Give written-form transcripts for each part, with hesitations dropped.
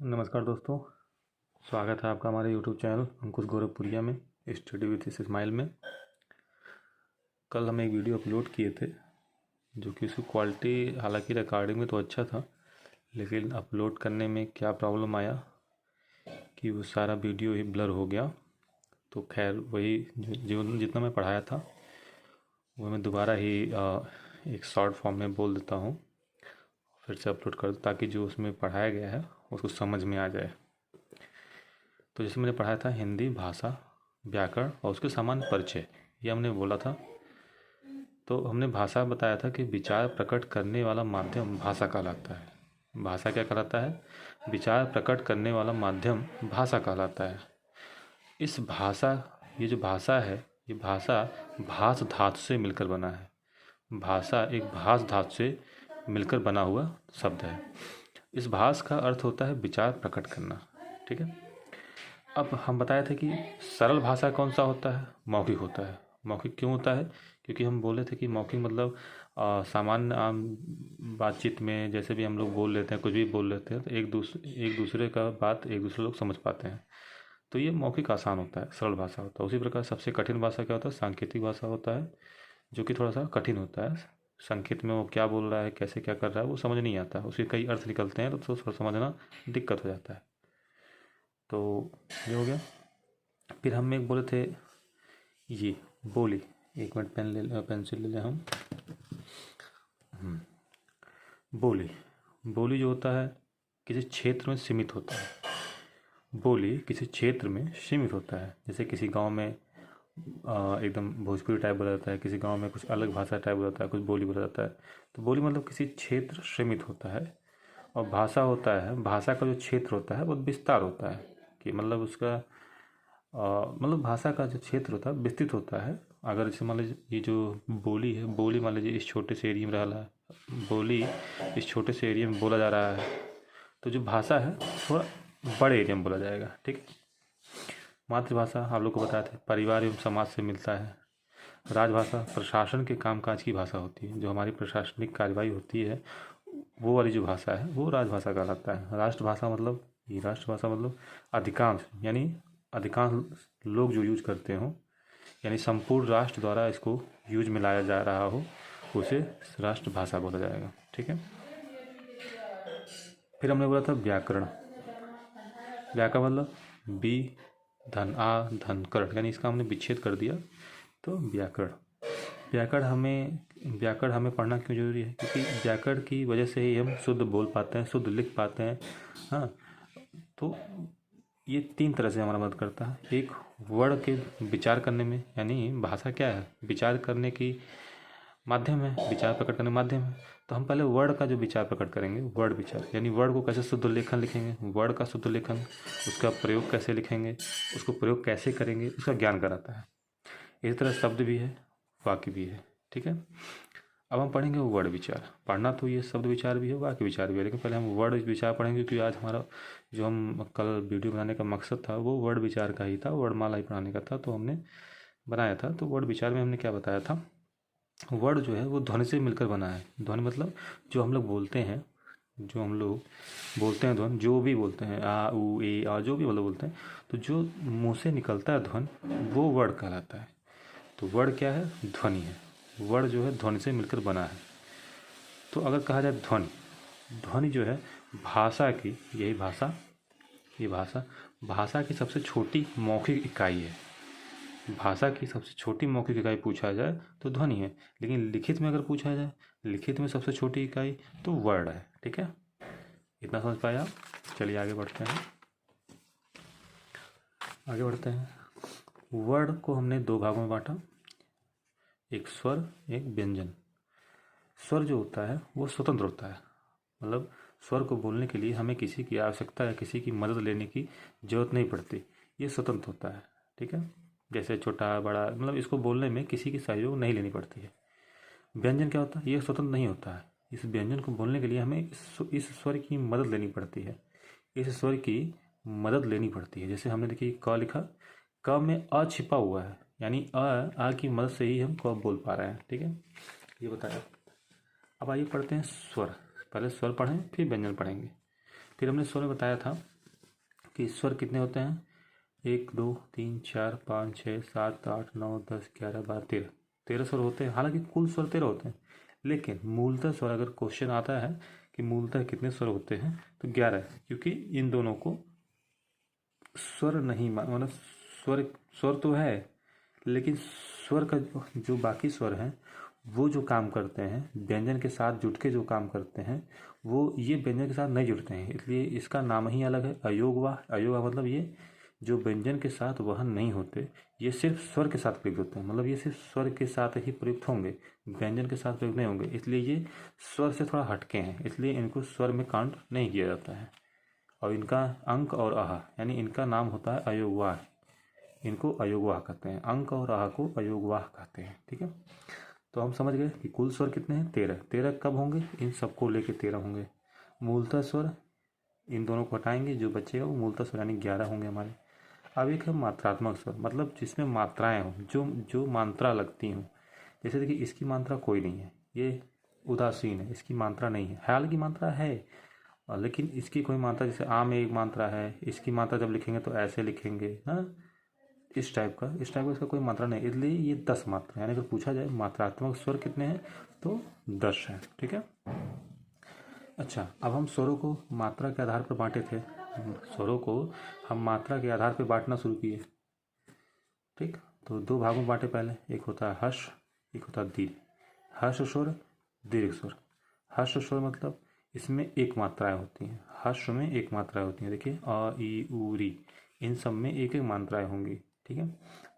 नमस्कार दोस्तों, स्वागत है आपका हमारे यूट्यूब चैनल अंकुश गोरखपुरिया में स्टडी विथ स्माइल में। कल हम एक वीडियो अपलोड किए थे जो कि उसकी क्वालिटी हालांकि रिकॉर्डिंग में तो अच्छा था, लेकिन अपलोड करने में क्या प्रॉब्लम आया कि वो सारा वीडियो ही ब्लर हो गया। तो खैर वही जो जितना मैं पढ़ाया था वो मैं दोबारा ही एक शॉर्ट फॉर्म में बोल देता हूँ, फिर से अपलोड कर ताकि जो उसमें पढ़ाया गया है उसको समझ में आ जाए। तो जैसे मैंने पढ़ाया था हिंदी भाषा व्याकरण और उसके सामान्य परिचय, ये हमने बोला था। तो हमने भाषा बताया था कि विचार प्रकट करने वाला माध्यम भाषा कहलाता है। भाषा क्या कहलाता है? विचार प्रकट करने वाला माध्यम भाषा कहलाता है। इस भाषा, ये जो भाषा है, ये भाषा भाष धातु से मिलकर बना है। भाषा एक भाष धातु से मिलकर बना हुआ शब्द है। इस भाष का अर्थ होता है विचार प्रकट करना। ठीक है। अब हम बताए थे कि सरल भाषा कौन सा होता है? मौखिक होता है। मौखिक क्यों होता है? क्योंकि हम बोले थे कि मौखिक मतलब सामान्य आम बातचीत में जैसे भी हम लोग बोल लेते हैं, कुछ भी बोल लेते हैं तो एक दूसरे का बात एक दूसरे लोग समझ पाते हैं। तो ये मौखिक आसान होता है, सरल भाषा होता है। उसी प्रकार सबसे कठिन भाषा क्या होता है? सांकेतिक भाषा होता है, जो कि थोड़ा सा कठिन होता है। संकेत में वो क्या बोल रहा है, कैसे क्या कर रहा है, वो समझ नहीं आता। उसके कई अर्थ निकलते हैं तो थोड़ा समझना दिक्कत हो जाता है। तो ये हो गया। फिर हम एक बोले थे ये बोली। एक मिनट पेंसिल ले लें हम। बोली, बोली जो होता है किसी क्षेत्र में सीमित होता है। बोली किसी क्षेत्र में सीमित होता है। जैसे किसी गांव में एकदम भोजपुरी टाइप बोला जाता है, किसी गांव में कुछ अलग भाषा टाइप बोला जाता है, कुछ बोली बोला जाता है। तो बोली मतलब किसी क्षेत्र सीमित होता है। और भाषा होता है, भाषा का जो क्षेत्र होता है वो विस्तार होता है, कि मतलब उसका मतलब भाषा का जो क्षेत्र होता है विस्तृत होता है। अगर जैसे मान लीजिए ये जो बोली है, बोली मान लीजिए इस छोटे से एरिया में रह रहा है, बोली इस छोटे से एरिया में बोला जा रहा है, तो जो भाषा है थोड़ा बड़े एरिया में बोला जाएगा। ठीक है। मातृभाषा आप लोग को बताया था परिवार एवं समाज से मिलता है। राजभाषा प्रशासन के कामकाज की भाषा होती है, जो हमारी प्रशासनिक कार्यवाही होती है वो वाली जो भाषा है वो राजभाषा कहलाता है। राष्ट्रभाषा मतलब, ये राष्ट्रभाषा मतलब अधिकांश, यानी अधिकांश लोग जो यूज करते हो, यानी संपूर्ण राष्ट्र द्वारा इसको यूज में लाया जा रहा हो, उसे राष्ट्रभाषा बोला जाएगा। ठीक है। फिर हमने बोला था व्याकरण। व्याकरण मतलब बी धन आ धन करण, यानी इसका हमने विच्छेद कर दिया। तो व्याकरण, व्याकरण हमें पढ़ना क्यों जरूरी है? क्योंकि व्याकरण की वजह से ही हम शुद्ध बोल पाते हैं, शुद्ध लिख पाते हैं। हाँ, तो ये तीन तरह से हमारा मदद करता है। एक वर्ड के विचार करने में, यानी भाषा क्या है? विचार करने की माध्यम है, विचार प्रकट करने माध्यम है। तो हम पहले वर्ड का जो विचार प्रकट करेंगे, वर्ड विचार, यानी वर्ड को कैसे शुद्ध लेखन लिखेंगे, वर्ड का शुद्ध लेखन, उसका प्रयोग कैसे लिखेंगे, उसको प्रयोग कैसे करेंगे, उसका ज्ञान कराता है। इसी तरह शब्द भी है, वाक्य भी है। ठीक है। अब हम पढ़ेंगे वर्ड विचार। पढ़ना तो ये शब्द विचार भी है, वाक्य विचार भी है, लेकिन पहले हम वर्ड विचार पढ़ेंगे, क्योंकि आज हमारा जो हम कल वीडियो बनाने का मकसद था वो वर्ड विचार का ही था, वर्डमाला ही पढ़ाने का था, तो हमने बनाया था। तो वर्ड विचार में हमने क्या बताया था? वर्ड जो है वो ध्वनि से मिलकर बना है। ध्वनि मतलब जो हम लोग बोलते हैं, जो हम लोग बोलते हैं ध्वनि, जो भी बोलते हैं आ ऊ ए आ, जो भी मतलब बोलते हैं, तो जो मुंह से निकलता है ध्वनि वो वर्ड कहलाता है। तो वर्ड क्या है? ध्वनि है। वर्ड जो है ध्वनि से मिलकर बना है। तो अगर कहा जाए ध्वनि, ध्वनि जो है भाषा की, यही भाषा, ये भाषा की सबसे छोटी मौखिक इकाई है। भाषा की सबसे छोटी मौखिक इकाई पूछा जाए तो ध्वनि है, लेकिन लिखित में अगर पूछा जाए, लिखित में सबसे छोटी इकाई तो वर्ड है। ठीक है। इतना समझ पाए आप? चलिए आगे बढ़ते हैं। वर्ड को हमने दो भागों में बांटा, एक स्वर, एक व्यंजन। स्वर जो होता है वो स्वतंत्र होता है, मतलब स्वर को बोलने के लिए हमें किसी की आवश्यकता या किसी की मदद लेने की जरूरत नहीं पड़ती, ये स्वतंत्र होता है। ठीक है। जैसे छोटा बड़ा, मतलब इसको बोलने में किसी की सहयोग नहीं लेनी पड़ती है। व्यंजन क्या होता है? ये स्वतंत्र नहीं होता है। इस व्यंजन को बोलने के लिए हमें इस स्वर की मदद लेनी पड़ती है, इस स्वर की मदद लेनी पड़ती है। जैसे हमने देखिए क लिखा, क में अ छिपा हुआ है, यानी आ की मदद से ही हम क बोल पा रहे हैं। ठीक है, ये बताया। अब आइए पढ़ते हैं स्वर। पहले स्वर पढ़ें फिर व्यंजन पढ़ेंगे। फिर हमने स्वर में बताया था कि स्वर कितने होते हैं, 1 2 3 4 5 6 7 8 9 10 11 12 13, 13 स्वर होते हैं। हालांकि कुल स्वर 13 होते हैं, लेकिन मूलतः स्वर अगर क्वेश्चन आता है कि मूलतः कितने स्वर होते हैं तो 11 है, क्योंकि इन दोनों को स्वर नहीं मतलब स्वर स्वर तो है, लेकिन स्वर का जो बाकी स्वर हैं वो जो काम करते हैं व्यंजन के साथ जुट के जो काम करते हैं वो ये व्यंजन के साथ नहीं जुड़ते हैं, इसलिए इसका नाम ही अलग है अयोगवाह। अयोगवाह मतलब ये जो व्यंजन के साथ वहन नहीं होते, ये सिर्फ स्वर के साथ प्रयुक्त होते हैं, मतलब ये सिर्फ स्वर के साथ ही प्रयुक्त होंगे, व्यंजन के साथ प्रयुक्त नहीं होंगे, इसलिए ये स्वर से थोड़ा हटके हैं, इसलिए इनको स्वर में काउंट नहीं किया जाता है। और इनका अंक और आह यानी इनका नाम होता है अयोगवाह, इनको अयोगवाह कहते हैं, अंक और आह को अयोगवाह कहते हैं। ठीक है, तो हम समझ गए कि कुल स्वर कितने हैं, 13। 13 कब होंगे, इन सबको लेके 13 होंगे। मूलतः स्वर इन दोनों को हटाएंगे, जो बचेगा वो मूलतः स्वर यानी 11 होंगे हमारे। अब एक है मात्रात्मक स्वर, मतलब जिसमें मात्राएं हों, जो जो मात्रा लगती हों। जैसे देखिए इसकी मात्रा कोई नहीं है, ये उदासीन है, इसकी मात्रा नहीं है, ख्याल की मात्रा है लेकिन इसकी कोई मात्रा, जैसे आ में एक मात्रा है, इसकी मात्रा जब लिखेंगे तो ऐसे लिखेंगे, हाँ इस टाइप का इसका कोई मात्रा नहीं, इसलिए ये 10 मात्रा, यानी अगर पूछा जाए मात्रात्मक स्वर कितने हैं तो 10 हैं। ठीक है, अच्छा अब हम स्वरों को मात्रा के आधार पर बांटे थे, स्वरों को हम मात्रा के आधार पर बांटना शुरू किए। ठीक, तो 2 भागों में बांटे पहले, एक होता है हर्ष, एक होता है दीर्घ। हर्ष स्वर, दीर्घ स्वर। हर्ष स्वर मतलब इसमें एक मात्राएं होती हैं, हर्ष में एक मात्राएं होती हैं, देखिए अ ई उ री, इन सब में एक एक मात्राएं होंगी। ठीक है,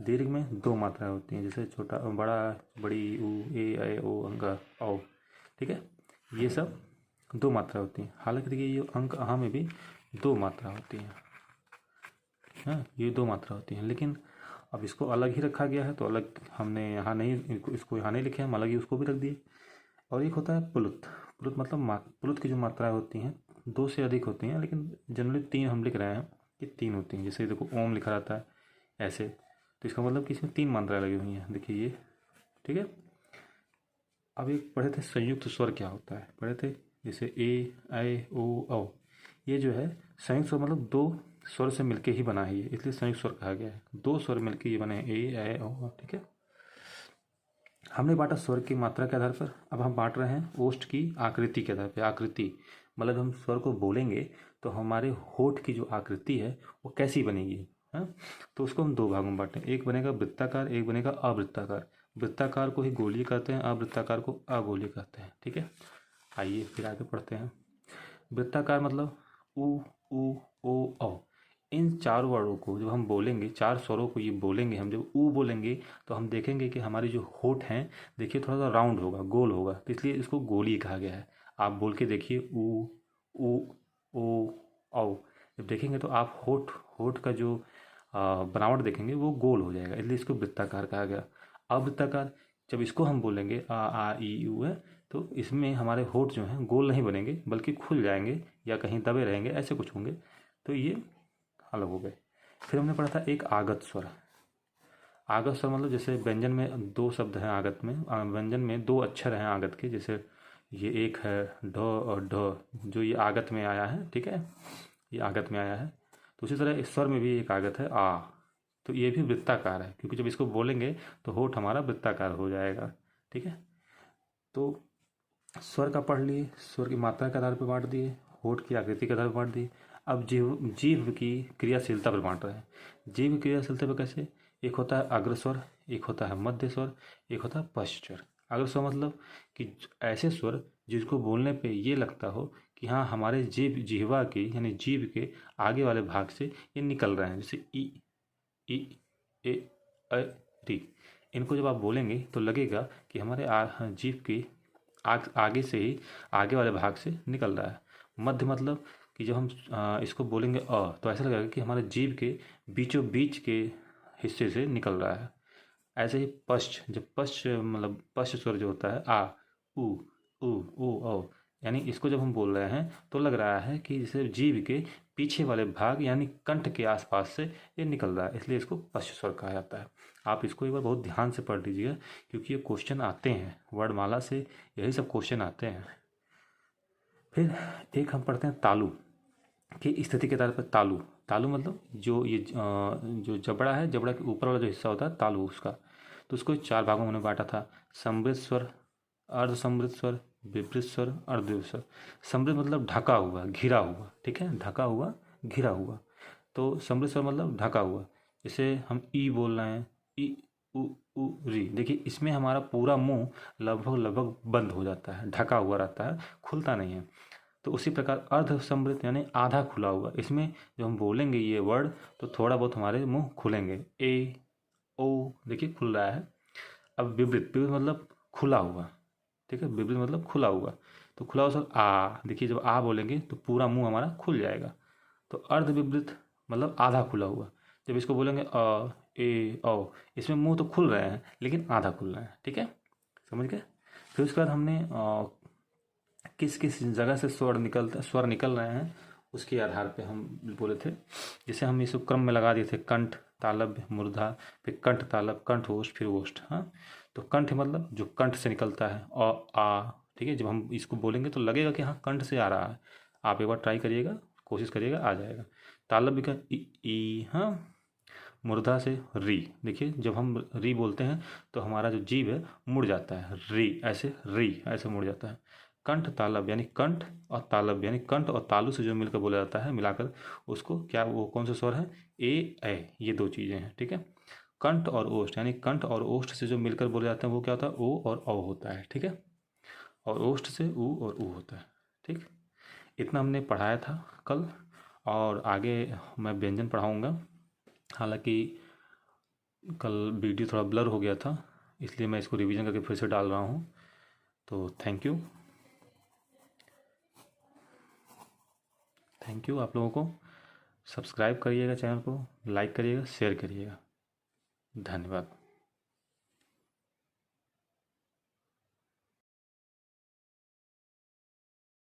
दीर्घ में 2 मात्राएं होती हैं, जैसे छोटा बड़ा बड़ी उ ए ओ अंग औ। ठीक है, ये सब 2 मात्राएं होती हैं। हालांकि देखिए ये अंक आहा में भी 2 मात्रा होती हैं, हाँ ये 2 मात्रा होती हैं, लेकिन अब इसको अलग ही रखा गया है, तो अलग हमने यहाँ नहीं इसको यहाँ नहीं लिखे, हम अलग ही उसको भी रख दिए। और एक होता है प्लुत। प्लुत मतलब प्लुत की जो मात्राएं होती हैं 2 से अधिक होती हैं, लेकिन जनरली 3 हम लिख रहे हैं कि 3 होती हैं। जैसे देखो ओम लिखा रहता है ऐसे, तो इसका मतलब कि इसमें 3 मात्राएं लगी हुई हैं, देखिए ये। ठीक है, अब एक पढ़े थे संयुक्त स्वर क्या होता है, पढ़े थे जैसे ए ओ औ। ये जो है संयुक्त स्वर मतलब 2 स्वर से मिलके ही बना है ये, इसलिए संयुक्त स्वर कहा गया है, 2 स्वर मिलके ये बने हैं ए ओ। ठीक है, हमने बांटा स्वर की मात्रा के आधार पर, अब हम बांट रहे हैं ओष्ठ की आकृति के आधार पर। आकृति मतलब हम स्वर को बोलेंगे तो हमारे होठ की जो आकृति है वो कैसी बनेगी, है, तो उसको हम 2 भागों में बांटें, एक बनेगा वृत्ताकार, एक बनेगा अवृत्ताकार। वृत्ताकार को ही गोलीय कहते हैं, अवृत्ताकार को अगोलीय कहते हैं। ठीक है, आइए फिर आगे पढ़ते हैं। वृत्ताकार मतलब उ ओ औ, इन 4 वर्णों को जब हम बोलेंगे, 4 स्वरों को ये बोलेंगे, हम जब ऊ बोलेंगे तो हम देखेंगे कि हमारी जो होठ हैं देखिए थोड़ा सा राउंड होगा, गोल होगा, तो इसलिए इसको गोली कहा गया है। आप बोल के देखिए ऊ ओ औ, जब देखेंगे तो आप होठ होठ का जो बनावट देखेंगे वो गोल हो जाएगा, इसलिए इसको वृत्ताकार कहा गया। अवृत्ताकार जब इसको हम बोलेंगे आ ई ऊ है, तो इसमें हमारे होठ जो हैं गोल नहीं बनेंगे बल्कि खुल जाएंगे या कहीं दबे रहेंगे, ऐसे कुछ होंगे, तो ये अलग हो गए। फिर हमने पढ़ा था एक आगत स्वर। आगत स्वर मतलब जैसे व्यंजन में 2 शब्द हैं आगत में, व्यंजन में 2 अक्षर हैं आगत के, जैसे ये एक है ढ और ढ, जो ये आगत में आया है। ठीक है, ये आगत में आया है, तो उसी तरह इस स्वर में भी एक आगत है आ, तो ये भी वृत्ताकार है, क्योंकि जब इसको बोलेंगे तो होठ हमारा वृत्ताकार हो जाएगा। ठीक है, तो स्वर का पढ़ लिए, स्वर की मात्रा के आधार पर बांट दिए, होठ की आकृति के आधार पर बांट दिए। अब जीव की क्रियाशीलता पर बांट रहे हैं। जीव की क्रियाशीलता पर कैसे, एक होता है अग्रस्वर, एक होता है मध्य स्वर, एक होता है पश्च स्वर। अग्रस्वर मतलब कि ऐसे स्वर जिसको बोलने पे ये लगता हो कि हाँ हमारे जिह्वा के यानी जीभ के आगे वाले भाग से ये निकल रहे हैं, जैसे ई ए री। इनको जब आप बोलेंगे तो लगेगा कि हमारे जीभ के आगे से ही आगे वाले भाग से निकल रहा है। मध्य मतलब कि जब हम इसको बोलेंगे तो ऐसा लगेगा कि हमारे जीभ के बीचों बीच के हिस्से से निकल रहा है। ऐसे ही पश्च, जब पश्च मतलब पश्च स्वर जो होता है आ उ ओ, यानी इसको जब हम बोल रहे हैं तो लग रहा है कि जैसे जीभ के पीछे वाले भाग यानी कंठ के आसपास से ये निकल रहा है, इसलिए इसको पश्च स्वर कहा जाता है। आप इसको एक बार बहुत ध्यान से पढ़ लीजिएगा, क्योंकि ये क्वेश्चन आते हैं वर्णमाला से, यही सब क्वेश्चन आते हैं। फिर एक हम पढ़ते हैं तालु की स्थिति के आधार पर। तालु तालु मतलब जो ये जो जबड़ा है, जबड़ा के ऊपर वाला जो हिस्सा होता है तालु उसका, तो उसको 4 भागों में उन्होंने बांटा था। समृद्ध स्वर, अर्ध समृद्ध स्वर, विपरीत स्वर, अर्धविपरीत स्वर। समृद्ध मतलब ढका हुआ, घिरा हुआ, ठीक है, ढका हुआ, घिरा हुआ। तो समृद्ध स्वर मतलब ढका हुआ। जैसे हम ई बोल रहे हैं, ई उ उ री, देखिए इसमें हमारा पूरा मुंह लगभग लगभग बंद हो जाता है, ढका हुआ रहता है, खुलता नहीं है। तो उसी प्रकार अर्ध समृद्ध यानी आधा खुला हुआ, इसमें जब हम बोलेंगे ये वर्ड तो थोड़ा बहुत हमारे मुंह खुलेंगे। ए ओ देखिए खुल रहा है। अब विपरीत, विपरीत मतलब खुला हुआ, ठीक है, विपरीत मतलब खुला हुआ। तो खुला हुआ सर आ, देखिए जब आ बोलेंगे तो पूरा मुंह हमारा खुल जाएगा। तो अर्ध विपरीत मतलब आधा खुला हुआ। जब इसको बोलेंगे अ ए औ, इसमें मुंह तो खुल रहे हैं लेकिन आधा खुल रहा है, ठीक है, समझ गए। फिर उसके बाद हमने किस किस जगह से स्वर निकल रहे हैं उसके आधार पे हम बोले थे। जैसे हम इसको क्रम में लगा दिए थे, कंठ, तालव्य, मूर्धा, फिर कंठ, तालव्य, कंठ, ओष्ठ, फिर ओष्ठ। हाँ, तो कंठ मतलब जो कंठ से निकलता है, अ आ, ठीक है, जब हम इसको बोलेंगे तो लगेगा कि हाँ कंठ से आ रहा है। आप एक बार ट्राई करिएगा, कोशिश करिएगा, आ जाएगा। तालव्य का ई, हाँ। मूर्धा से री, देखिए जब हम री बोलते हैं तो हमारा जो जीभ है मुड़ जाता है, री ऐसे मुड़ जाता है। कंठ तालव्य यानी कंठ और तालव्य यानी कंठ और तालु से जो मिलकर बोला जाता है, मिलाकर उसको क्या, वो कौन सा स्वर है, ए, ये 2 चीज़ें हैं, ठीक है। कंठ और ओष्ठ यानी कंठ और ओष्ठ से जो मिलकर बोले जाते हैं वो क्या होता है, ओ और औ होता है, ठीक है। और ओष्ठ से ऊ और ऊ होता है, ठीक। इतना हमने पढ़ाया था कल, और आगे मैं व्यंजन पढ़ाऊँगा। हालांकि कल वीडियो थोड़ा ब्लर हो गया था, इसलिए मैं इसको रिवीजन करके फिर से डाल रहा हूँ। तो थैंक यू आप लोगों को। सब्सक्राइब करिएगा चैनल को, लाइक करिएगा, शेयर करिएगा। धन्यवाद।